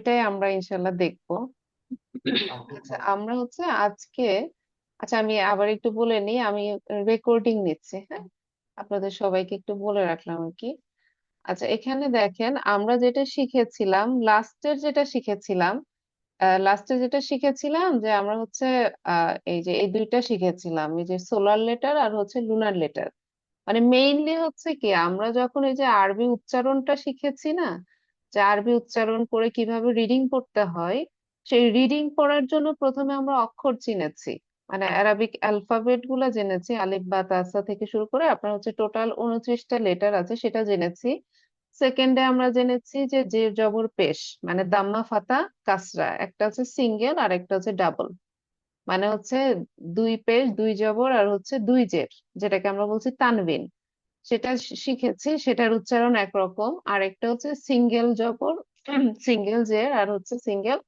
এটাই আমরা ইনশাল্লাহ দেখবো। আচ্ছা আমরা হচ্ছে আজকে, আচ্ছা আমি আবার একটু বলে নিই, আমি রেকর্ডিং নিচ্ছি, হ্যাঁ, আপনাদের সবাইকে একটু বলে রাখলাম আর কি। আচ্ছা এখানে দেখেন আমরা যেটা শিখেছিলাম, লাস্টে যেটা শিখেছিলাম যে আমরা হচ্ছে এই যে এই দুইটা শিখেছিলাম, এই যে সোলার লেটার আর হচ্ছে লুনার লেটার। মানে মেইনলি হচ্ছে কি, আমরা যখন এই যে আরবি উচ্চারণটা শিখেছি না, যে আরবি উচ্চারণ করে কিভাবে রিডিং পড়তে হয়, সেই রিডিং পড়ার জন্য প্রথমে আমরা অক্ষর চিনেছি, মানে অ্যারাবিক অ্যালফাবেট গুলা জেনেছি, আলিফ বা তাসা থেকে শুরু করে আপনার হচ্ছে টোটাল 29টা লেটার আছে সেটা জেনেছি। সেকেন্ডে আমরা জেনেছি যে জের জবর পেশ, মানে দাম্মা ফাতা কাসরা, একটা হচ্ছে সিঙ্গেল আর একটা হচ্ছে ডাবল, মানে হচ্ছে দুই পেশ দুই জবর আর হচ্ছে দুই জের, যেটাকে আমরা বলছি তানবিন। সেটা শিখেছি, সেটার উচ্চারণ একরকম। আর একটা হচ্ছে সিঙ্গেল জবর, সিঙ্গেল জের আর হচ্ছে সিঙ্গেল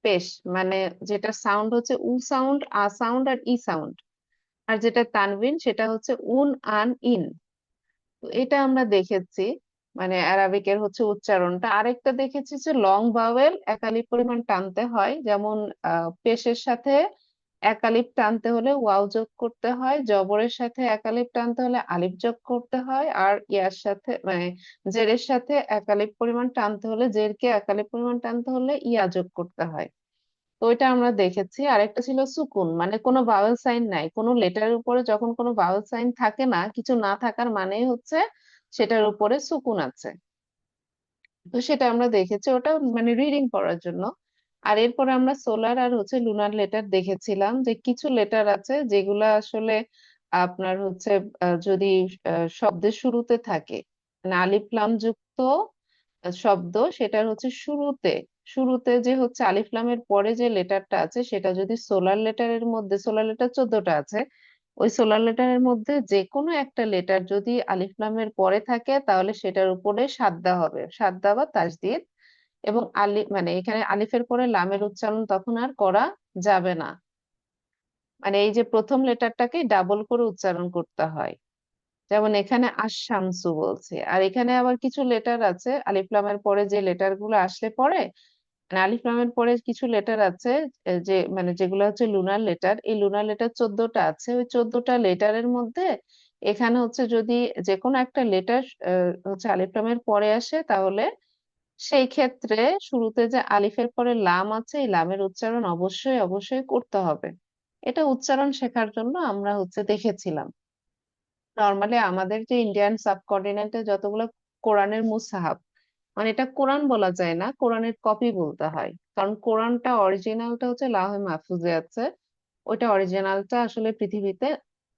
পেশ, মানে যেটা সাউন্ড হচ্ছে উ সাউন্ড, আ সাউন্ড আর ই সাউন্ড। আর যেটা তানবিন সেটা হচ্ছে উন আন ইন। তো এটা আমরা দেখেছি, মানে অ্যারাবিকের হচ্ছে উচ্চারণটা। আরেকটা দেখেছি যে লং ভাওয়েল একালি পরিমাণ টানতে হয়, যেমন পেশের সাথে একালিপ টানতে হলে ওয়াও যোগ করতে হয়, জবরের সাথে একালিপ টানতে হলে আলিফ যোগ করতে হয়, আর ইয়ার সাথে মানে জেরের সাথে একালিপ পরিমাণ টানতে হলে, জেরকে একালিপ পরিমাণ টানতে হলে ইয়া যোগ করতে হয়। তো ওইটা আমরা দেখেছি। আরেকটা ছিল সুকুন, মানে কোনো ভাওয়েল সাইন নাই, কোনো লেটারের উপরে যখন কোনো ভাওয়েল সাইন থাকে না, কিছু না থাকার মানেই হচ্ছে সেটার উপরে সুকুন আছে। তো সেটা আমরা দেখেছি, ওটা মানে রিডিং পড়ার জন্য। আর এরপরে আমরা সোলার আর হচ্ছে লুনার লেটার দেখেছিলাম, যে কিছু লেটার আছে যেগুলা আসলে আপনার হচ্ছে যদি শব্দের শুরুতে থাকে, মানে আলিফ লাম যুক্ত শব্দ, সেটার হচ্ছে শুরুতে, শুরুতে যে হচ্ছে আলিফ লামের পরে যে লেটারটা আছে, সেটা যদি সোলার লেটারের মধ্যে, সোলার লেটার 14টা আছে, ওই সোলার লেটারের মধ্যে যে কোনো একটা লেটার যদি আলিফ লামের পরে থাকে, তাহলে সেটার উপরে সাদ্দা হবে, সাদ্দা বা তাজদিদ। এবং মানে এখানে আলিফের পরে লামের উচ্চারণ তখন আর করা যাবে না, মানে এই যে প্রথম লেটারটাকে ডাবল করে উচ্চারণ করতে হয়। যেমন এখানে আশামসু বলছে, আর এখানে আবার কিছু লেটার আছে আলিফ লামের পরে যে লেটার গুলো আসলে পরে, মানে আলিফ লামের পরে কিছু লেটার আছে যে মানে যেগুলো হচ্ছে লুনার লেটার, এই লুনার লেটার 14টা আছে, ওই 14টা লেটারের মধ্যে এখানে হচ্ছে যদি যে কোনো একটা লেটার হচ্ছে আলিফ লামের পরে আসে, তাহলে সেই ক্ষেত্রে শুরুতে যে আলিফের পরে লাম আছে, এই লামের উচ্চারণ অবশ্যই অবশ্যই করতে হবে। এটা উচ্চারণ শেখার জন্য আমরা হচ্ছে দেখেছিলাম। নর্মালি আমাদের যে ইন্ডিয়ান সাবকন্টিনেন্টে যতগুলো কোরআনের মুসাহাব, মানে এটা কোরআন বলা যায় না, কোরআনের কপি বলতে হয়, কারণ কোরআনটা অরিজিনালটা হচ্ছে লাহে মাহফুজে আছে। ওইটা অরিজিনালটা আসলে পৃথিবীতে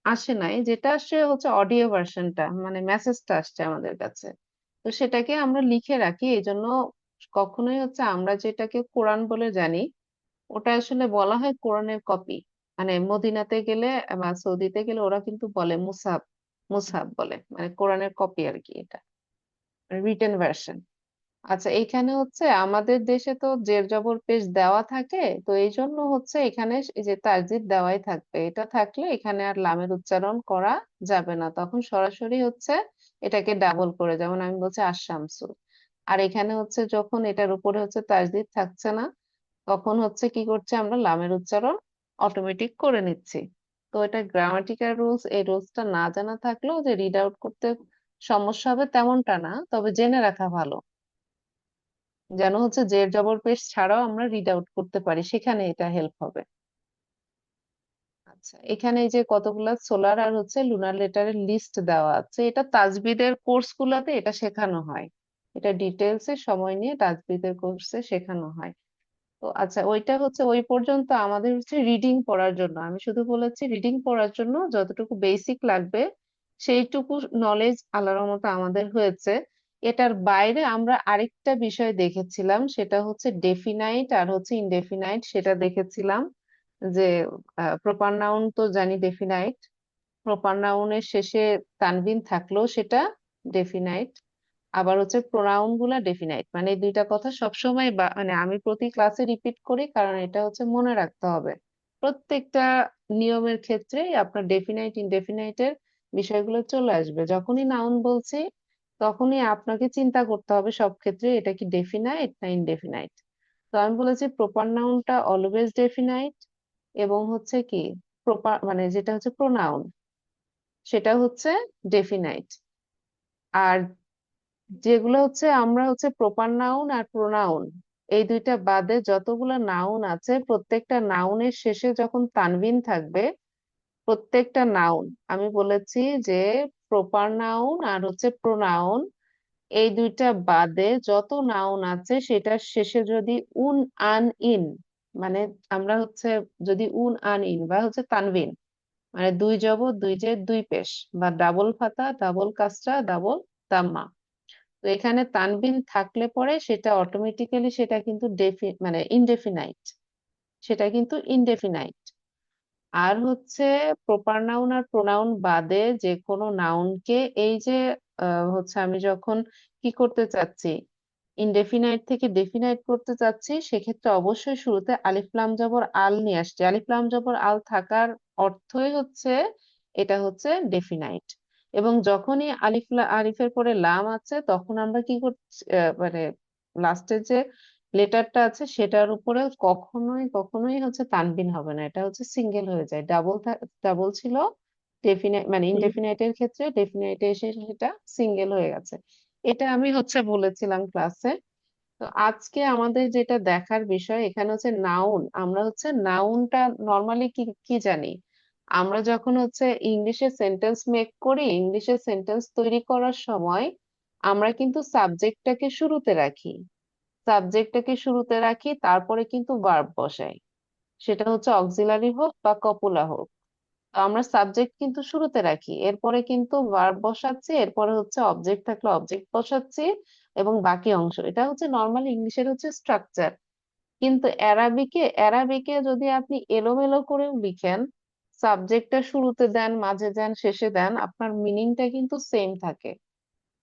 আসে নাই, যেটা আসে হচ্ছে অডিও ভার্সনটা, মানে মেসেজটা আসছে আমাদের কাছে। তো সেটাকে আমরা লিখে রাখি, এই জন্য কখনোই হচ্ছে আমরা যেটাকে কোরআন বলে জানি, ওটা আসলে বলা হয় কোরআনের কপি। মানে মদিনাতে গেলে বা সৌদিতে গেলে ওরা কিন্তু বলে মুসাব, মুসাব বলে, মানে কোরআনের কপি আর কি, এটা রিটেন ভার্সন। আচ্ছা এইখানে হচ্ছে আমাদের দেশে তো জের জবর পেশ দেওয়া থাকে, তো এই জন্য হচ্ছে এখানে এই যে তাসদিদ দেওয়াই থাকবে, এটা থাকলে এখানে আর লামের উচ্চারণ করা যাবে না, তখন সরাসরি হচ্ছে এটাকে ডাবল করে, যেমন আমি বলছি আশামসু। আর এখানে হচ্ছে যখন এটার উপরে হচ্ছে তাসদিদ থাকছে না, তখন হচ্ছে কি করছে, আমরা লামের উচ্চারণ অটোমেটিক করে নিচ্ছি। তো এটা গ্রামাটিক্যাল রুলস, এই রুলসটা না জানা থাকলেও যে রিড আউট করতে সমস্যা হবে তেমনটা না, তবে জেনে রাখা ভালো, যেন হচ্ছে জের জবর পেশ ছাড়াও আমরা রিড আউট করতে পারি, সেখানে এটা হেল্প হবে। আচ্ছা এখানে এই যে কতগুলা সোলার আর হচ্ছে লুনার লেটারের লিস্ট দেওয়া আছে, এটা তাজবিদের কোর্স গুলাতে এটা শেখানো হয়, এটা ডিটেলসে সময় নিয়ে তাজবিদের কোর্সে শেখানো হয়। তো আচ্ছা ওইটা হচ্ছে ওই পর্যন্ত আমাদের হচ্ছে রিডিং পড়ার জন্য, আমি শুধু বলেছি রিডিং পড়ার জন্য যতটুকু বেসিক লাগবে সেইটুকু নলেজ আল্লাহর মতো আমাদের হয়েছে। এটার বাইরে আমরা আরেকটা বিষয় দেখেছিলাম, সেটা হচ্ছে ডেফিনাইট আর হচ্ছে ইনডেফিনাইট, সেটা দেখেছিলাম। যে প্রপার নাউন তো জানি ডেফিনাইট, প্রপার নাউনের শেষে তানবিন থাকলেও সেটা ডেফিনাইট। আবার হচ্ছে প্রোনাউন গুলা ডেফিনাইট, মানে এই দুইটা কথা সবসময় মানে আমি প্রতি ক্লাসে রিপিট করি, কারণ এটা হচ্ছে মনে রাখতে হবে। প্রত্যেকটা নিয়মের ক্ষেত্রেই আপনার ডেফিনাইট ইনডেফিনাইটের বিষয়গুলো চলে আসবে, যখনই নাউন বলছি তখনই আপনাকে চিন্তা করতে হবে সব ক্ষেত্রে এটা কি ডেফিনাইট না ইনডেফিনাইট। তো আমি বলেছি প্রপার নাউনটা অলওয়েজ ডেফিনাইট, এবং হচ্ছে কি প্রপার মানে যেটা হচ্ছে প্রোনাউন সেটা হচ্ছে ডেফিনাইট। আর যেগুলো হচ্ছে আমরা হচ্ছে প্রপার নাউন আর প্রোনাউন এই দুইটা বাদে যতগুলো নাউন আছে প্রত্যেকটা নাউনের শেষে যখন তানবিন থাকবে, প্রত্যেকটা নাউন আমি বলেছি যে প্রপার নাউন আর হচ্ছে প্রোনাউন এই দুইটা বাদে যত নাউন আছে সেটার শেষে যদি উন আন ইন, মানে আমরা হচ্ছে যদি উন আন ইন বা হচ্ছে তানবিন, মানে দুই জবর দুই জের দুই পেশ বা ডাবল ফাতা ডাবল কাসরা ডাবল দাম্মা, তো এখানে তানবিন থাকলে পরে সেটা অটোমেটিক্যালি সেটা কিন্তু মানে ইনডেফিনাইট, সেটা কিন্তু ইনডেফিনাইট। আর হচ্ছে প্রপার নাউন আর প্রোনাউন বাদে যে কোনো নাউনকে এই যে হচ্ছে আমি যখন কি করতে চাচ্ছি ইনডেফিনাইট থেকে ডেফিনাইট করতে চাচ্ছি, সেক্ষেত্রে অবশ্যই শুরুতে আলিফ লাম জবর আল নিয়ে আসছে। আলিফ লাম জবর আল থাকার অর্থই হচ্ছে এটা হচ্ছে ডেফিনাইট। এবং যখনই আলিফের পরে লাম আছে তখন আমরা কি করছি মানে লাস্টের যে লেটারটা আছে সেটার উপরে কখনোই কখনোই হচ্ছে তানবিন হবে না, এটা হচ্ছে সিঙ্গেল হয়ে যায়। ডাবল ছিল ডেফিনাইট মানে হুম। ইনডেফিনাইটের ক্ষেত্রে, ডেফিনাইটে এসে সেটা সিঙ্গেল হয়ে গেছে। এটা আমি হচ্ছে বলেছিলাম ক্লাসে। তো আজকে আমাদের যেটা দেখার বিষয় এখানে হচ্ছে নাউন। আমরা হচ্ছে নাউনটা নর্মালি কি কি জানি, আমরা যখন হচ্ছে ইংলিশে সেন্টেন্স মেক করি, ইংলিশে সেন্টেন্স তৈরি করার সময় আমরা কিন্তু সাবজেক্টটাকে শুরুতে রাখি, তারপরে কিন্তু ভার্ব বসাই, সেটা হচ্ছে অক্সিলারি হোক বা কপুলা হোক। তো আমরা সাবজেক্ট কিন্তু শুরুতে রাখি, এরপরে কিন্তু ভার্ব বসাচ্ছি, এরপরে হচ্ছে অবজেক্ট থাকলে অবজেক্ট বসাচ্ছি, এবং বাকি অংশ, এটা হচ্ছে নর্মাল ইংলিশের হচ্ছে স্ট্রাকচার। কিন্তু অ্যারাবিকে যদি আপনি এলোমেলো করেও লিখেন, সাবজেক্টটা শুরুতে দেন মাঝে দেন শেষে দেন, আপনার মিনিংটা কিন্তু সেম থাকে।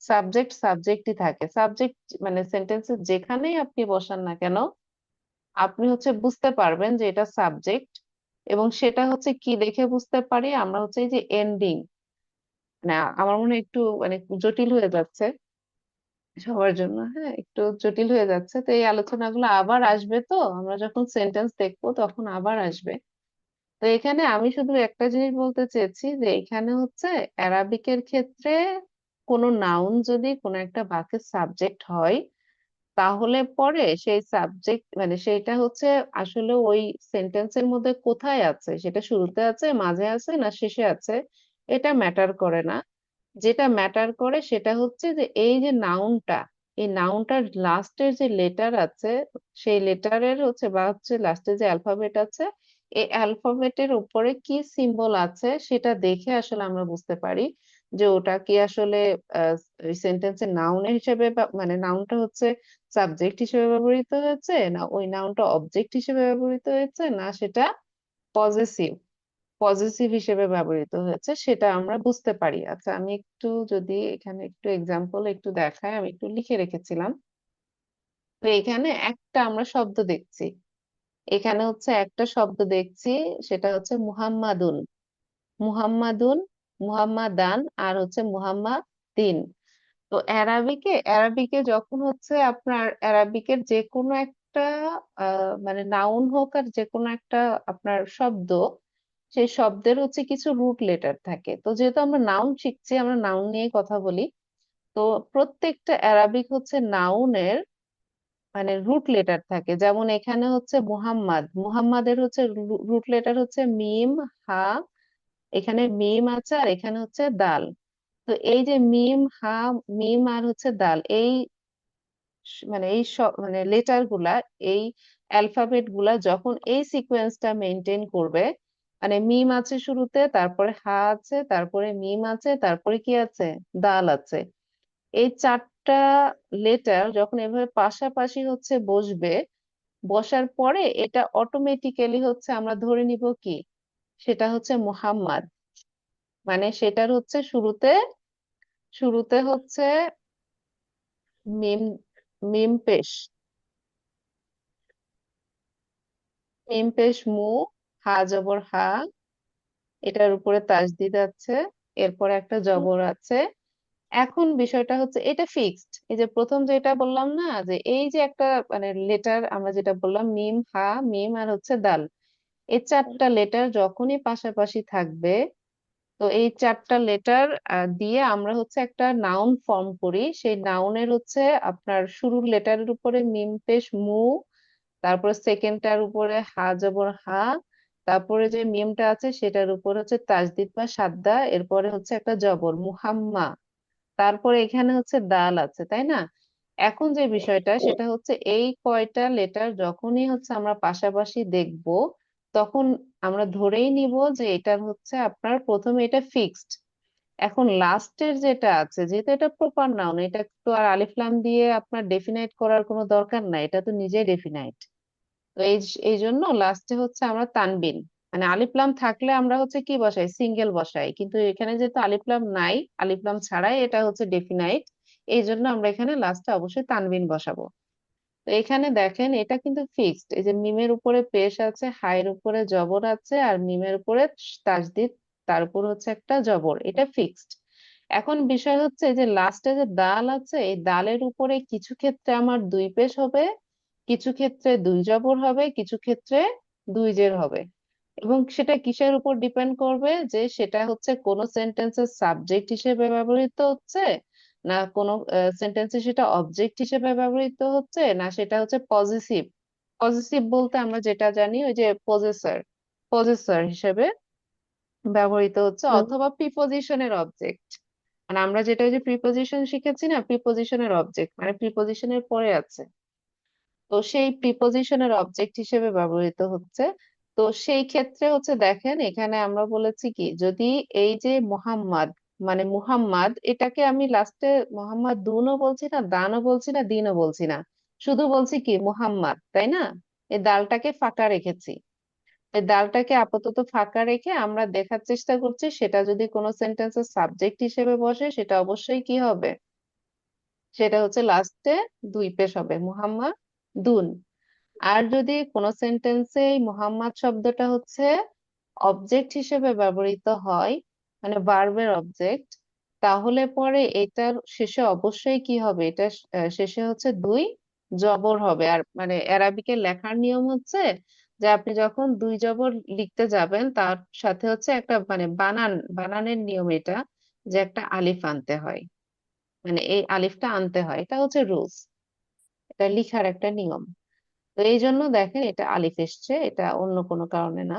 সাবজেক্টই থাকে। সাবজেক্ট মানে সেন্টেন্সের যেখানেই আপনি বসান না কেন আপনি হচ্ছে বুঝতে পারবেন যে এটা সাবজেক্ট। এবং সেটা হচ্ছে কি দেখে বুঝতে পারি আমরা হচ্ছে এই যে এন্ডিং, না আমার মনে হয় একটু মানে জটিল হয়ে যাচ্ছে সবার জন্য, হ্যাঁ একটু জটিল হয়ে যাচ্ছে, তো এই আলোচনাগুলো আবার আসবে, তো আমরা যখন সেন্টেন্স দেখবো তখন আবার আসবে। তো এখানে আমি শুধু একটা জিনিস বলতে চেয়েছি যে এখানে হচ্ছে অ্যারাবিকের ক্ষেত্রে কোনো নাউন যদি কোনো একটা বাক্যের সাবজেক্ট হয়, তাহলে পরে সেই সাবজেক্ট মানে সেটা হচ্ছে আসলে ওই সেন্টেন্সের মধ্যে কোথায় আছে, সেটা শুরুতে আছে মাঝে আছে না শেষে আছে, এটা ম্যাটার করে না। যেটা ম্যাটার করে সেটা হচ্ছে যে এই যে নাউনটা, এই নাউনটার লাস্টের যে লেটার আছে, সেই লেটারের হচ্ছে বা হচ্ছে লাস্টে যে অ্যালফাবেট আছে, এই অ্যালফাবেটের উপরে কি সিম্বল আছে সেটা দেখে আসলে আমরা বুঝতে পারি যে ওটা কি আসলে সেন্টেন্সের নাউন হিসেবে মানে নাউনটা হচ্ছে সাবজেক্ট হিসেবে ব্যবহৃত হয়েছে, না ওই নাউনটা অবজেক্ট হিসেবে ব্যবহৃত হয়েছে, না সেটা পজেসিভ পজিটিভ হিসেবে ব্যবহৃত হয়েছে, সেটা আমরা বুঝতে পারি। আচ্ছা আমি একটু যদি এখানে একটু এক্সাম্পল একটু দেখাই, আমি একটু লিখে রেখেছিলাম। তো এখানে একটা আমরা শব্দ দেখছি, এখানে হচ্ছে একটা শব্দ দেখছি, সেটা হচ্ছে মুহাম্মাদুন। মুহাম্মাদুন, মুহাম্মাদান, আর হচ্ছে মুহাম্মাদিন। তো অ্যারাবিকে যখন হচ্ছে আপনার অ্যারাবিকের যে কোনো একটা মানে নাউন হোক আর যে কোনো একটা আপনার শব্দ, সেই শব্দের হচ্ছে কিছু রুট লেটার থাকে। তো যেহেতু আমরা নাউন শিখছি, আমরা নাউন নিয়ে কথা বলি, তো প্রত্যেকটা অ্যারাবিক হচ্ছে নাউনের মানে রুট লেটার থাকে। যেমন এখানে হচ্ছে মুহাম্মাদ, মুহাম্মাদের হচ্ছে রুট লেটার হচ্ছে মিম, হা, এখানে মিম আছে আর এখানে হচ্ছে দাল। তো এই যে মিম হা, মিম আর হচ্ছে দাল, এই মানে এই সব মানে লেটার গুলা, এই অ্যালফাবেট গুলা যখন এই সিকোয়েন্সটা মেনটেন করবে, মানে মিম আছে শুরুতে, তারপরে হা আছে, তারপরে মিম আছে, তারপরে কি আছে দাল আছে, এই চারটা লেটার যখন এভাবে পাশাপাশি হচ্ছে বসবে, বসার পরে এটা অটোমেটিক্যালি হচ্ছে আমরা ধরে নিব কি সেটা হচ্ছে মুহাম্মাদ। মানে সেটার হচ্ছে শুরুতে শুরুতে হচ্ছে মিম, মিম পেশ, মিম পেশ মু, হা জবর হা, এটার উপরে তাসদিদ আছে, এরপরে একটা জবর আছে, এখন বিষয়টা হচ্ছে এটা ফিক্সড। এই যে প্রথম যেটা বললাম না, যে এই যে একটা মানে লেটার আমরা যেটা বললাম মিম, হা, মিম আর হচ্ছে দাল, এই চারটা লেটার যখনই পাশাপাশি থাকবে, তো এই চারটা লেটার দিয়ে আমরা হচ্ছে একটা নাউন ফর্ম করি। সেই নাউনের হচ্ছে আপনার শুরুর লেটারের উপরে মিম পেশ মু, তারপরে সেকেন্ডটার উপরে হা জবর হা, তারপরে যে মিমটা আছে সেটার উপর হচ্ছে তাজদিদ বা সাদ্দা, এরপরে হচ্ছে একটা জবর মুহাম্মা, তারপরে এখানে হচ্ছে দাল আছে, তাই না? এখন যে বিষয়টা সেটা হচ্ছে এই কয়টা লেটার যখনই হচ্ছে আমরা পাশাপাশি দেখব, তখন আমরা ধরেই নিব যে এটা হচ্ছে আপনার প্রথমে এটা ফিক্সড। এখন লাস্টের যেটা আছে, যেহেতু এটা প্রপার নাউন, এটা তো আর আলিফ লাম দিয়ে আপনার ডেফিনাইট করার কোনো দরকার নাই, এটা তো নিজেই ডেফিনাইট। তো এই জন্য লাস্টে হচ্ছে আমরা তানবিন, মানে আলিফ লাম থাকলে আমরা হচ্ছে কি বসাই, সিঙ্গেল বসাই, কিন্তু এখানে যেহেতু আলিফ লাম নাই, আলিফ লাম ছাড়াই এটা হচ্ছে ডেফিনাইট, এই জন্য আমরা এখানে লাস্টে অবশ্যই তানবিন বসাবো। তো এখানে দেখেন এটা কিন্তু ফিক্সড, এই যে মিমের উপরে পেশ আছে, হায়ের উপরে জবর আছে, আর মিমের উপরে তাসদিদ, তার উপর হচ্ছে একটা জবর, এটা ফিক্সড। এখন বিষয় হচ্ছে এই যে লাস্টে যে দাল আছে, এই দালের উপরে কিছু ক্ষেত্রে আমার দুই পেশ হবে, কিছু ক্ষেত্রে দুই জবর হবে, কিছু ক্ষেত্রে দুই জের হবে। এবং সেটা কিসের উপর ডিপেন্ড করবে, যে সেটা হচ্ছে কোন সেন্টেন্সের সাবজেক্ট হিসেবে ব্যবহৃত হচ্ছে, না কোনো সেন্টেন্সে সেটা অবজেক্ট হিসেবে ব্যবহৃত হচ্ছে, না সেটা হচ্ছে পজিটিভ। পজিটিভ বলতে আমরা যেটা জানি ওই যে পজেসর, পজেসর হিসেবে ব্যবহৃত হচ্ছে, হুম। অথবা প্রিপোজিশনের অবজেক্ট। মানে আমরা যেটা ওই যে প্রিপোজিশন শিখেছি না, প্রিপোজিশনের অবজেক্ট মানে প্রিপোজিশনের পরে আছে, তো সেই প্রিপোজিশনের অবজেক্ট হিসেবে ব্যবহৃত হচ্ছে। তো সেই ক্ষেত্রে হচ্ছে দেখেন এখানে আমরা বলেছি কি, যদি এই যে মোহাম্মদ, মানে মুহাম্মদ, এটাকে আমি লাস্টে মোহাম্মদ দুনও বলছি না, দানও বলছি না, দিনও বলছি না, শুধু বলছি কি মুহাম্মদ, তাই না? এই দালটাকে ফাঁকা রেখেছি। এই দালটাকে আপাতত ফাঁকা রেখে আমরা দেখার চেষ্টা করছি সেটা যদি কোনো সেন্টেন্সের সাবজেক্ট হিসেবে বসে, সেটা অবশ্যই কি হবে, সেটা হচ্ছে লাস্টে দুই পেশ হবে মুহাম্মদ দুন। আর যদি কোনো সেন্টেন্সে এই মোহাম্মদ শব্দটা হচ্ছে অবজেক্ট হিসেবে ব্যবহৃত হয়, মানে ভার্বের অবজেক্ট, তাহলে পরে এটার শেষে অবশ্যই কি হবে, এটা শেষে হচ্ছে দুই জবর হবে। আর মানে অ্যারাবিকের লেখার নিয়ম হচ্ছে যে আপনি যখন দুই জবর লিখতে যাবেন, তার সাথে হচ্ছে একটা মানে বানানের নিয়ম এটা, যে একটা আলিফ আনতে হয়, মানে এই আলিফটা আনতে হয়, এটা হচ্ছে রুলস, এটা লিখার একটা নিয়ম। তো এই জন্য দেখেন এটা আলিফ এসছে, এটা অন্য কোনো কারণে না।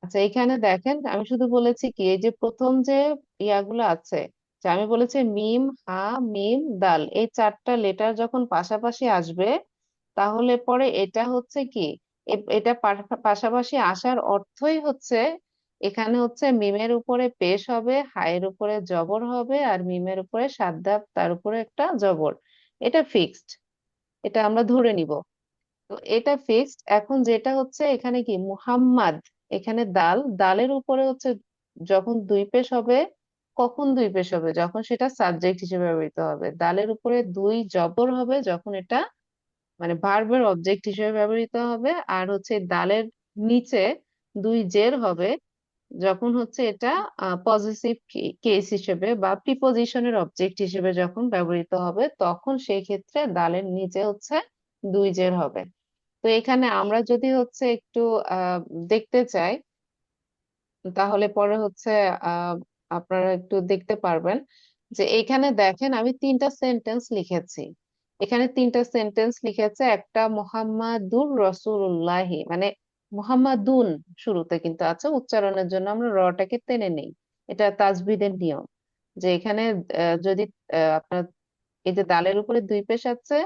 আচ্ছা এখানে দেখেন আমি শুধু বলেছি কি, এই যে প্রথম যে ইয়াগুলো আছে, যে আমি বলেছি মিম, হা, মিম, দাল, এই চারটা লেটার যখন পাশাপাশি আসবে, তাহলে পরে এটা হচ্ছে কি, এটা পাশাপাশি আসার অর্থই হচ্ছে এখানে হচ্ছে মিমের উপরে পেশ হবে, হায়ের উপরে জবর হবে, আর মিমের উপরে সাদ্দাত, তার উপরে একটা জবর। এটা ফিক্সড, এটা আমরা ধরে নিব। তো এটা ফিক্সড। এখন যেটা হচ্ছে এখানে কি মুহাম্মাদ, এখানে দাল, দালের উপরে হচ্ছে যখন দুই পেশ হবে, কখন দুই পেশ হবে, যখন সেটা সাবজেক্ট হিসেবে ব্যবহৃত হবে। দালের উপরে দুই জবর হবে যখন এটা মানে ভার্বের অবজেক্ট হিসেবে ব্যবহৃত হবে। আর হচ্ছে দালের নিচে দুই জের হবে যখন হচ্ছে এটা পজিটিভ কেস হিসেবে বা প্রিপোজিশনের অবজেক্ট হিসেবে যখন ব্যবহৃত হবে, তখন সেই ক্ষেত্রে দালের নিচে হচ্ছে দুই জের হবে। তো এখানে আমরা যদি হচ্ছে একটু আহ দেখতে চাই, তাহলে পরে হচ্ছে আহ আপনারা একটু দেখতে পারবেন যে এখানে দেখেন আমি তিনটা সেন্টেন্স লিখেছি। এখানে তিনটা সেন্টেন্স লিখেছে, একটা মোহাম্মদুর রসুল্লাহি, মানে মোহাম্মদুন শুরুতে কিন্তু আছে, উচ্চারণের জন্য আমরা রটাকে টেনে নেই, এটা তাজবিদের নিয়ম। যে এখানে যদি আপনার এই যে দালের উপরে দুই পেশ আছে,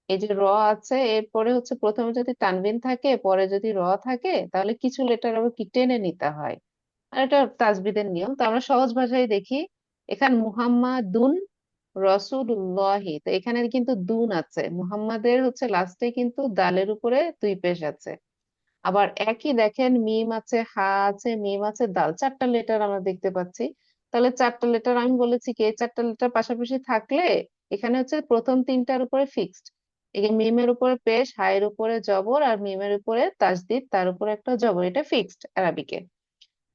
এই যে র আছে, এরপরে হচ্ছে প্রথমে যদি তানবিন থাকে, পরে যদি র থাকে, তাহলে কিছু লেটার আবার কি টেনে নিতে হয়। আর এটা তাজবিদের নিয়ম। তো আমরা সহজ ভাষায় দেখি, এখানে মুহাম্মাদুন রসুল্লাহি, তো এখানে কিন্তু দুন আছে, মুহাম্মাদের হচ্ছে লাস্টে কিন্তু দালের উপরে দুই পেশ আছে। আবার একই দেখেন মিম আছে, হা আছে, মিম আছে, দাল, চারটা লেটার আমরা দেখতে পাচ্ছি। তাহলে চারটা লেটার আমি বলেছি কি, এই চারটা লেটার পাশাপাশি থাকলে এখানে হচ্ছে প্রথম তিনটার উপরে ফিক্সড। এই যে মিমের উপরে পেশ, হায়ের উপরে জবর, আর মিমের উপরে তাসদিদ, তার উপরে একটা জবর, এটা ফিক্সড অ্যারাবিকে।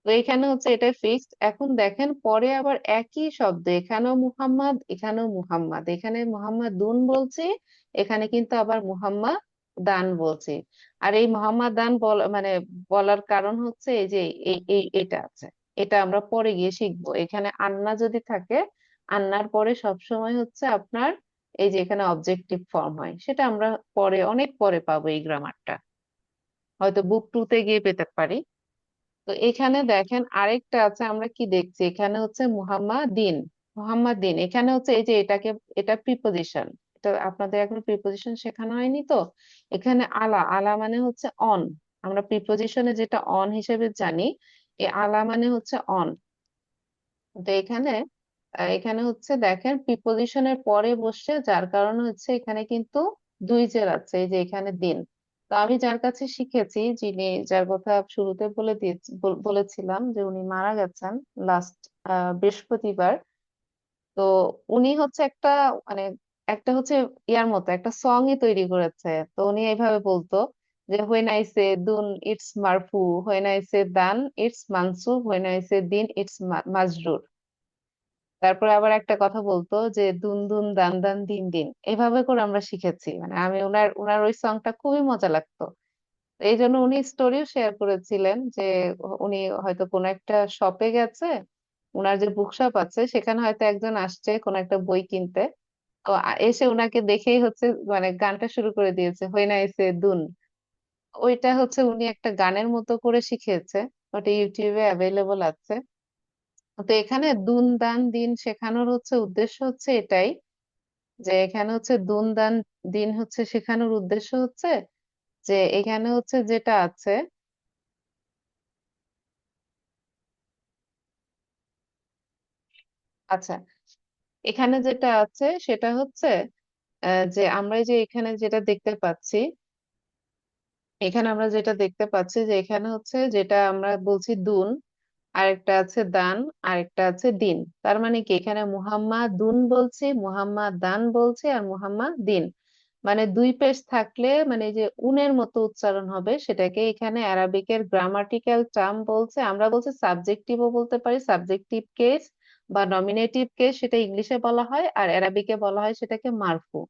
তো এখানে হচ্ছে এটা ফিক্সড। এখন দেখেন পরে আবার একই শব্দ, এখানেও মুহাম্মদ, এখানেও মুহাম্মদ, এখানে মুহাম্মদ দুন বলছি, এখানে কিন্তু আবার মুহাম্মদ দান বলছি। আর এই মুহাম্মদ দান মানে বলার কারণ হচ্ছে এই যে এটা আছে, এটা আমরা পরে গিয়ে শিখবো। এখানে আন্না যদি থাকে, আন্নার পরে সবসময় হচ্ছে আপনার এই যে এখানে অবজেক্টিভ ফর্ম হয়, সেটা আমরা পরে অনেক পরে পাবো এই গ্রামারটা, হয়তো বুক টু তে গিয়ে পেতে পারি। তো এখানে দেখেন আরেকটা আছে, আমরা কি দেখছি এখানে হচ্ছে মুহাম্মাদিন, মুহাম্মাদিন এখানে হচ্ছে এই যে এটাকে, এটা প্রিপোজিশন, এটা আপনাদের এখন প্রিপোজিশন শেখানো হয়নি তো। এখানে আলা, আলা মানে হচ্ছে অন, আমরা প্রিপোজিশনে যেটা অন হিসেবে জানি, এই আলা মানে হচ্ছে অন। তো এখানে এখানে হচ্ছে দেখেন প্রিপোজিশনের পরে বসছে, যার কারণে হচ্ছে এখানে কিন্তু দুই জের আছে, এই যে এখানে দিন। তো আমি যার কাছে শিখেছি, যিনি, যার কথা শুরুতে বলেছিলাম যে উনি মারা গেছেন লাস্ট বৃহস্পতিবার। তো উনি হচ্ছে একটা, মানে একটা হচ্ছে ইয়ার মতো একটা সঙ্গই তৈরি করেছে। তো উনি এইভাবে বলতো যে হোয়েন আই সে দুন ইটস মারফু, হোয়েন আই সে দান ইটস মানসুব, হোয়েন আই সে দিন ইটস মাজরুর। তারপরে আবার একটা কথা বলতো যে দুন দুন দান দান দিন দিন, এভাবে করে আমরা শিখেছি। মানে আমি ওনার ওনার ওই সংটা খুবই মজা লাগতো। তো এই জন্য উনি স্টোরিও শেয়ার করেছিলেন যে উনি হয়তো কোনো একটা শপে গেছে, উনার যে বুক শপ আছে সেখানে হয়তো একজন আসছে কোনো একটা বই কিনতে। তো এসে উনাকে দেখেই হচ্ছে মানে গানটা শুরু করে দিয়েছে, হই না এসে দুন। ওইটা হচ্ছে উনি একটা গানের মতো করে শিখিয়েছে, ওটা ইউটিউবে অ্যাভেলেবল আছে। তো এখানে দুন দান দিন শেখানোর হচ্ছে উদ্দেশ্য হচ্ছে এটাই, যে এখানে হচ্ছে দুন দান দিন হচ্ছে শেখানোর উদ্দেশ্য হচ্ছে যে এখানে হচ্ছে যেটা আছে, আচ্ছা, এখানে যেটা আছে সেটা হচ্ছে যে আমরা এই যে এখানে যেটা দেখতে পাচ্ছি, এখানে আমরা যেটা দেখতে পাচ্ছি যে এখানে হচ্ছে যেটা আমরা বলছি দুন, আরেকটা আছে দান, আরেকটা আছে দিন। তার মানে কি এখানে মুহাম্মদ দুন বলছি, মুহাম্মদ দান বলছি, আর মুহাম্মদ দিন। মানে দুই পেশ থাকলে মানে যে উনের মতো উচ্চারণ হবে, সেটাকে এখানে অ্যারাবিকের গ্রামাটিক্যাল টার্ম বলছে। আমরা বলছি সাবজেক্টিভও বলতে পারি, সাবজেক্টিভ কেস বা নমিনেটিভ কেস, সেটা ইংলিশে বলা হয়, আর অ্যারাবিকে বলা হয় সেটাকে মারফু।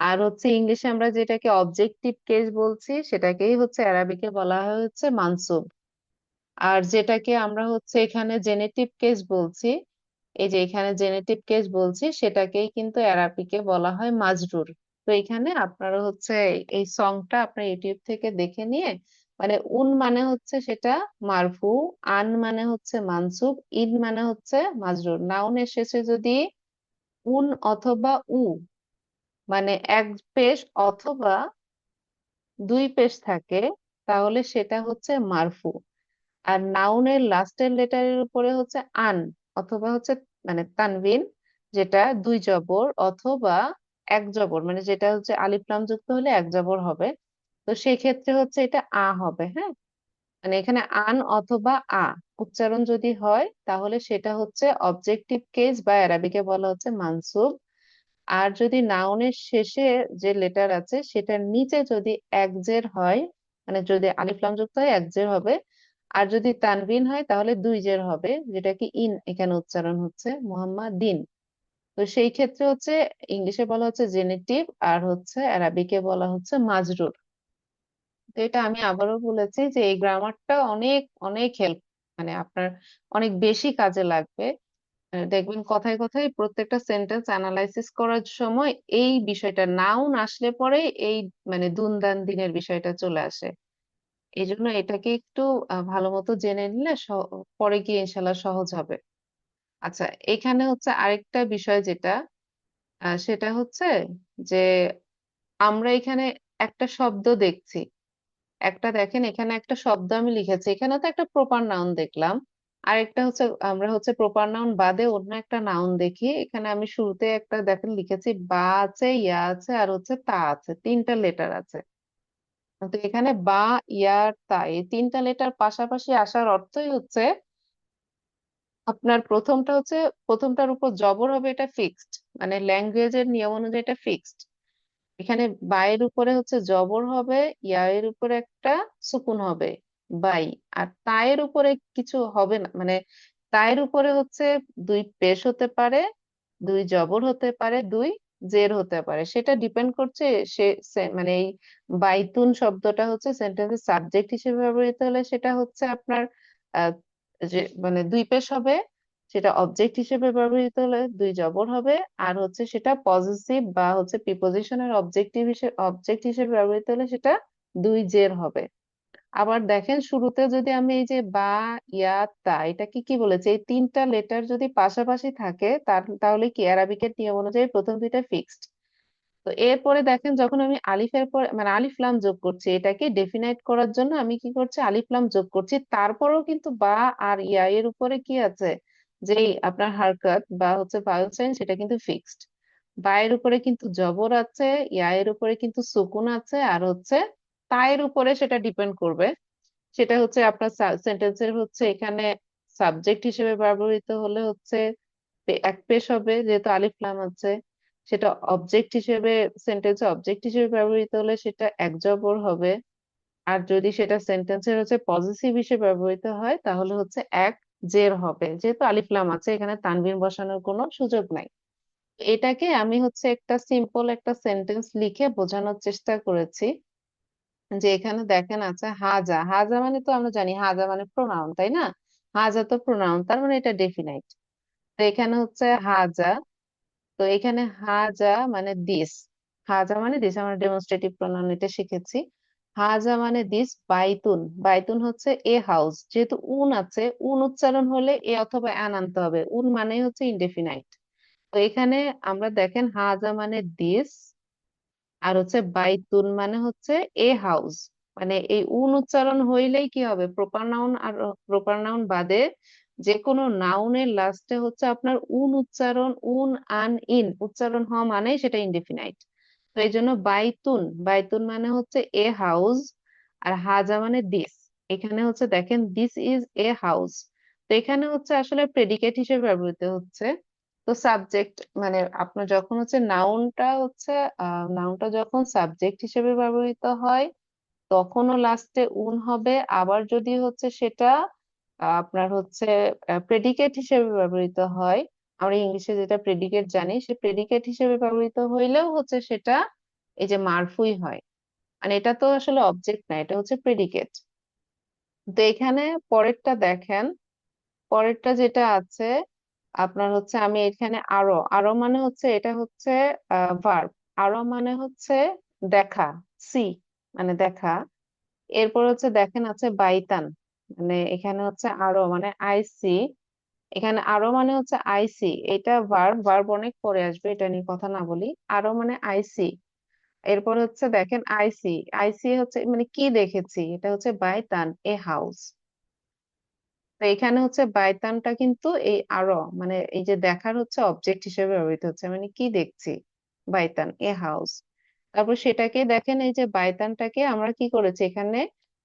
আর হচ্ছে ইংলিশে আমরা যেটাকে অবজেক্টিভ কেস বলছি, সেটাকেই হচ্ছে অ্যারাবিকে বলা হয় হচ্ছে মানসুব। আর যেটাকে আমরা হচ্ছে এখানে জেনেটিভ কেস বলছি, এই যে এখানে জেনেটিভ কেস বলছি, সেটাকেই কিন্তু অ্যারাবিকে বলা হয় মাজরুর। তো এখানে আপনারা হচ্ছে এই সংটা আপনার ইউটিউব থেকে দেখে নিয়ে, মানে উন মানে হচ্ছে সেটা মারফু, আন মানে হচ্ছে মানসুব, ইন মানে হচ্ছে মাজরুর। নাউনের শেষে যদি উন অথবা উ, মানে এক পেশ অথবা দুই পেশ থাকে, তাহলে সেটা হচ্ছে মারফু। আর নাউনের লাস্টের লেটারের উপরে হচ্ছে আন অথবা হচ্ছে মানে তানবিন, যেটা দুই জবর অথবা এক জবর, মানে যেটা হচ্ছে আলিফ লাম যুক্ত হলে এক জবর হবে। তো সেই ক্ষেত্রে হচ্ছে এটা আ হবে, হ্যাঁ। মানে এখানে আন অথবা আ উচ্চারণ যদি হয়, তাহলে সেটা হচ্ছে অবজেক্টিভ কেস বা অ্যারাবিকে বলা হচ্ছে মানসুব। আর যদি নাউনের শেষে যে লেটার আছে সেটার নিচে যদি একজের হয়, মানে যদি আলিফ লাম যুক্ত হয় একজের হবে। আর যদি তানবিন হয় তাহলে দুই জের হবে, যেটা কি ইন এখানে উচ্চারণ হচ্ছে মুহাম্মাদিন। তো সেই ক্ষেত্রে হচ্ছে ইংলিশে বলা হচ্ছে জেনেটিভ, আর হচ্ছে আরবিকে বলা হচ্ছে মাজরুর। তো এটা আমি আবারও বলেছি যে এই গ্রামারটা অনেক অনেক হেল্প, মানে আপনার অনেক বেশি কাজে লাগবে। দেখবেন কথায় কথায় প্রত্যেকটা সেন্টেন্স অ্যানালাইসিস করার সময় এই বিষয়টা, নাউন আসলে পরে এই মানে দুনদান দিনের বিষয়টা চলে আসে। এই জন্য এটাকে একটু ভালো মতো জেনে নিলে পরে গিয়ে ইনশাল্লাহ সহজ হবে। আচ্ছা, এখানে হচ্ছে আরেকটা বিষয় যেটা সেটা হচ্ছে যে আমরা এখানে একটা শব্দ দেখছি, একটা দেখেন এখানে একটা শব্দ আমি লিখেছি, এখানে তো একটা প্রপার নাউন দেখলাম। আরেকটা হচ্ছে আমরা হচ্ছে প্রপার নাউন বাদে অন্য একটা নাউন দেখি। এখানে আমি শুরুতে একটা দেখেন লিখেছি বা আছে, ইয়া আছে, আর হচ্ছে তা আছে, তিনটা লেটার আছে। তো এখানে বা, ইয়া, তা এই তিনটা লেটার পাশাপাশি আসার অর্থই হচ্ছে আপনার প্রথমটা হচ্ছে, প্রথমটার উপর জবর হবে, এটা ফিক্সড, মানে ল্যাঙ্গুয়েজের নিয়ম অনুযায়ী এটা ফিক্সড। এখানে বা এর উপরে হচ্ছে জবর হবে, ইয়া এর উপরে একটা সুকুন হবে, বাই। আর তায়ের উপরে কিছু হবে না, মানে তায়ের উপরে হচ্ছে দুই পেশ হতে পারে, দুই জবর হতে পারে, দুই জের হতে পারে, সেটা ডিপেন্ড করছে মানে এই বাইতুন শব্দটা হচ্ছে সেন্টেন্সের সাবজেক্ট হিসেবে ব্যবহৃত হলে সেটা হচ্ছে আপনার আহ, যে মানে দুই পেশ হবে, সেটা অবজেক্ট হিসেবে ব্যবহৃত হলে দুই জবর হবে, আর হচ্ছে সেটা পজিটিভ বা হচ্ছে প্রিপোজিশনের অবজেক্ট হিসেবে ব্যবহৃত হলে সেটা দুই জের হবে। আবার দেখেন শুরুতে যদি আমি এই যে বা, ইয়া, তা, এটা কি কি বলেছে, এই তিনটা লেটার যদি পাশাপাশি থাকে তাহলে কি অ্যারাবিকের নিয়ম অনুযায়ী প্রথম দুইটা ফিক্সড। তো এরপরে দেখেন যখন আমি আলিফের পর মানে আলিফ লাম যোগ করছি, এটাকে ডেফিনাইট করার জন্য আমি কি করছি, আলিফ লাম যোগ করছি, তারপরেও কিন্তু বা আর ইয়া এর উপরে কি আছে, যে আপনার হারকাত বা হচ্ছে ভাওয়েল সাইন সেটা কিন্তু ফিক্সড। বা এর উপরে কিন্তু জবর আছে, ইয়া এর উপরে কিন্তু সুকুন আছে, আর হচ্ছে তা এর উপরে সেটা ডিপেন্ড করবে। সেটা হচ্ছে আপনার সেন্টেন্সের হচ্ছে এখানে সাবজেক্ট হিসেবে ব্যবহৃত হলে হচ্ছে এক পেশ হবে যেহেতু আলিফ লাম আছে। সেটা অবজেক্ট হিসেবে সেন্টেন্সে অবজেক্ট হিসেবে ব্যবহৃত হলে সেটা এক জবর হবে। আর যদি সেটা সেন্টেন্সের হচ্ছে পজিটিভ হিসেবে ব্যবহৃত হয় তাহলে হচ্ছে এক জের হবে, যেহেতু আলিফ লাম আছে এখানে তানবিন বসানোর কোনো সুযোগ নাই। এটাকে আমি হচ্ছে একটা সিম্পল একটা সেন্টেন্স লিখে বোঝানোর চেষ্টা করেছি। যে এখানে দেখেন আছে হাজা, হাজা মানে তো আমরা জানি হাজা মানে প্রোনাউন, তাই না? হাজা তো প্রোনাউন, তার মানে এটা ডেফিনাইট। তো এখানে হচ্ছে হাজা, তো এখানে হাজা মানে দিস, হাজা মানে দিস, আমরা ডেমনস্ট্রেটিভ প্রোনাউন এটা শিখেছি। হাজা মানে দিস বাইতুন, বাইতুন হচ্ছে এ হাউস, যেহেতু উন আছে উন উচ্চারণ হলে এ অথবা অ্যান আনতে হবে, উন মানে হচ্ছে ইনডেফিনাইট। তো এখানে আমরা দেখেন হাজা মানে দিস, আর হচ্ছে বাইতুন মানে হচ্ছে এ হাউস। মানে এই উন উচ্চারণ হইলেই কি হবে, প্রপার নাউন আর প্রপার নাউন বাদে যে কোনো নাউনের লাস্টে হচ্ছে আপনার উন উচ্চারণ, উন আন ইন উচ্চারণ হওয়া মানেই সেটা ইনডেফিনাইট। তো এই জন্য বাইতুন, বাইতুন মানে হচ্ছে এ হাউস, আর হাজা মানে দিস। এখানে হচ্ছে দেখেন দিস ইজ এ হাউস। তো এখানে হচ্ছে আসলে প্রেডিকেট হিসেবে ব্যবহৃত হচ্ছে। তো সাবজেক্ট মানে আপনার যখন হচ্ছে নাউনটা হচ্ছে নাউনটা যখন সাবজেক্ট হিসেবে ব্যবহৃত হয় তখনও লাস্টে উন হবে। আবার যদি হচ্ছে সেটা আপনার হচ্ছে প্রেডিকেট হিসেবে ব্যবহৃত হয়, আমরা ইংলিশে যেটা প্রেডিকেট জানি, সে প্রেডিকেট হিসেবে ব্যবহৃত হইলেও হচ্ছে সেটা এই যে মারফুই হয়। মানে এটা তো আসলে অবজেক্ট না, এটা হচ্ছে প্রেডিকেট। তো এখানে পরেরটা দেখেন, পরেরটা যেটা আছে আপনার হচ্ছে আমি এখানে আরো, আরো মানে হচ্ছে এটা হচ্ছে ভার্ব। আরো মানে হচ্ছে দেখা, সি মানে দেখা। এরপর হচ্ছে দেখেন আছে বাইতান, মানে এখানে হচ্ছে আরো মানে আইসি। এখানে আরো মানে হচ্ছে আইসি, এটা ভার্ব, ভার্ব অনেক পরে আসবে, এটা নিয়ে কথা না বলি। আরো মানে আইসি। এরপর হচ্ছে দেখেন আইসি, আইসি হচ্ছে মানে কি দেখেছি, এটা হচ্ছে বাইতান এ হাউস। তো এখানে হচ্ছে বাইতানটা কিন্তু এই আরো মানে এই যে দেখার হচ্ছে অবজেক্ট হিসেবে ব্যবহৃত হচ্ছে, মানে কি দেখছি, বাইতান এ হাউস। তারপর সেটাকে দেখেন এই যে বাইতানটাকে আমরা কি করেছি এখানে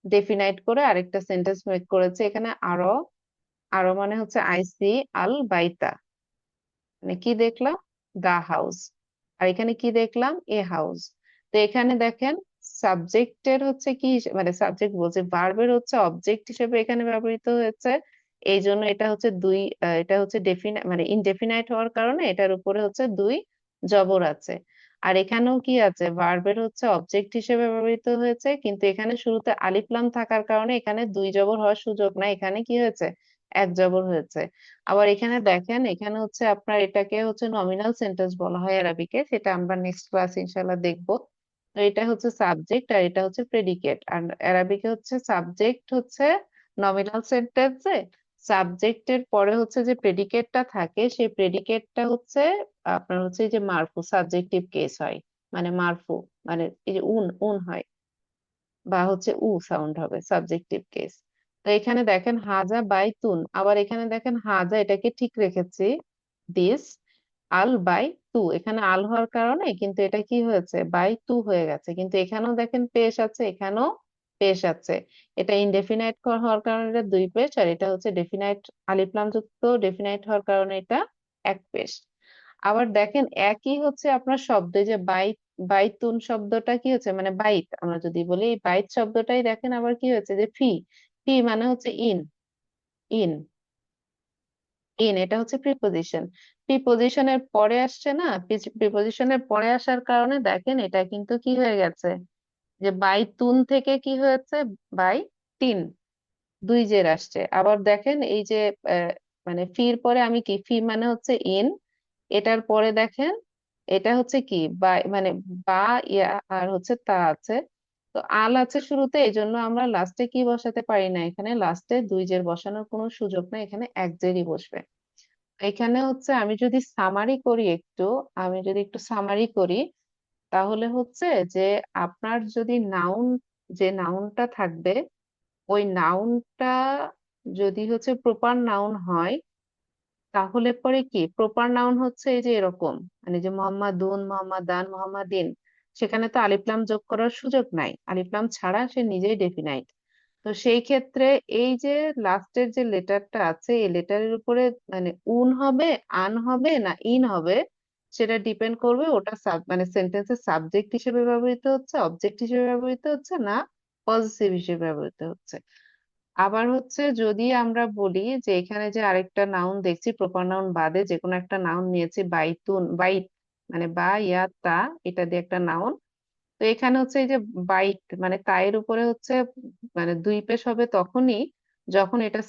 ডেফিনাইট করে আরেকটা সেন্টেন্স মেক করেছে এখানে আরো। আরো মানে হচ্ছে আইসি আল বাইতা, মানে কি দেখলাম, দা হাউস। আর এখানে কি দেখলাম, এ হাউস। তো এখানে দেখেন সাবজেক্টের হচ্ছে কি মানে সাবজেক্ট বলছে ভার্বের হচ্ছে অবজেক্ট হিসেবে এখানে ব্যবহৃত হয়েছে। এই জন্য এটা হচ্ছে দুই এটা হচ্ছে মানে ইনডেফিনাইট হওয়ার কারণে এটার উপরে হচ্ছে দুই জবর আছে। আর এখানেও কি আছে, ভার্বের হচ্ছে অবজেক্ট হিসেবে ব্যবহৃত হয়েছে, কিন্তু এখানে শুরুতে আলিফ লাম থাকার কারণে এখানে দুই জবর হওয়ার সুযোগ নাই, এখানে কি হয়েছে, এক জবর হয়েছে। আবার এখানে দেখেন এখানে হচ্ছে আপনার এটাকে হচ্ছে নমিনাল সেন্টেন্স বলা হয় অ্যারাবিকে, সেটা আমরা নেক্সট ক্লাস ইনশাল্লাহ দেখবো। তো এটা হচ্ছে সাবজেক্ট আর এটা হচ্ছে প্রেডিকেট। আর অ্যারাবিকে হচ্ছে সাবজেক্ট হচ্ছে নমিনাল সেন্টেন্সে সাবজেক্টের পরে হচ্ছে যে প্রেডিকেটটা থাকে সেই প্রেডিকেটটা হচ্ছে আপনার হচ্ছে এই যে মারফু সাবজেক্টিভ কেস হয়, মানে মারফু মানে এই যে উন উন হয় বা হচ্ছে সাউন্ড হবে সাবজেক্টিভ কেস। তো এখানে দেখেন হাজা বাই তুন, আবার এখানে দেখেন হাজা এটাকে ঠিক রেখেছি দিস, আল বাই তু, এখানে আল হওয়ার কারণে কিন্তু এটা কি হয়েছে বাই তু হয়ে গেছে, কিন্তু এখানেও দেখেন পেশ আছে, এখানেও পেশ আছে। এটা ইনডেফিনাইট হওয়ার কারণে এটা দুই পেশ, আর এটা হচ্ছে ডেফিনাইট আলিফ লাম যুক্ত ডেফিনাইট হওয়ার কারণে এটা এক পেশ। আবার দেখেন একই হচ্ছে আপনার শব্দ, এই যে বাইত, বাইতুন শব্দটা কি হচ্ছে মানে বাইত, আমরা যদি বলি এই বাইত শব্দটাই দেখেন আবার কি হয়েছে যে ফি, পি মানে হচ্ছে ইন, ইন, ইন এটা হচ্ছে প্রিপোজিশন। প্রিপোজিশনের পরে আসছে না, প্রিপোজিশনের পরে আসার কারণে দেখেন এটা কিন্তু কি হয়ে গেছে, যে বাই তুন থেকে কি হয়েছে, বাই তিন, দুই জের আসছে। আবার দেখেন এই যে আহ, মানে ফির পরে আমি কি, ফি মানে হচ্ছে ইন, এটার পরে দেখেন এটা হচ্ছে কি বা, মানে বা, ইয়া আর হচ্ছে তা আছে। তো আল আছে শুরুতে, এই জন্য আমরা লাস্টে কি বসাতে পারি না, এখানে লাস্টে দুই জের বসানোর কোনো সুযোগ নেই, এখানে এক জেরই বসবে। এখানে হচ্ছে আমি যদি সামারি করি একটু, আমি যদি একটু সামারি করি, তাহলে হচ্ছে যে আপনার যদি নাউন, যে নাউনটা থাকবে, ওই নাউনটা যদি হচ্ছে প্রপার নাউন হয়, তাহলে পরে কি প্রপার নাউন হচ্ছে এই যে এরকম, মানে যে মোহাম্মদুন, মোহাম্মদান, মোহাম্মদিন, সেখানে তো আলিফ লাম যোগ করার সুযোগ নাই, আলিফ লাম ছাড়া সে নিজেই ডেফিনাইট। তো সেই ক্ষেত্রে এই যে লাস্টের যে লেটারটা আছে, এই লেটারের উপরে মানে উন হবে, আন হবে না ইন হবে, সেটা ডিপেন্ড করবে ওটা মানে সেন্টেন্সের সাবজেক্ট হিসেবে ব্যবহৃত হচ্ছে, অবজেক্ট হিসেবে ব্যবহৃত হচ্ছে না পজিটিভ হিসেবে ব্যবহৃত হচ্ছে। আবার হচ্ছে যদি আমরা বলি যে এখানে যে আরেকটা নাউন দেখছি, প্রপার নাউন বাদে যে কোনো একটা নাউন নিয়েছি, বাইতুন, বাইট মানে বা ইয়া তা, এটা দিয়ে একটা নাউন। তো এখানে হচ্ছে এই যে বাইট মানে তায়ের উপরে হচ্ছে মানে দুই পেশ হবে তখনই যখন এটা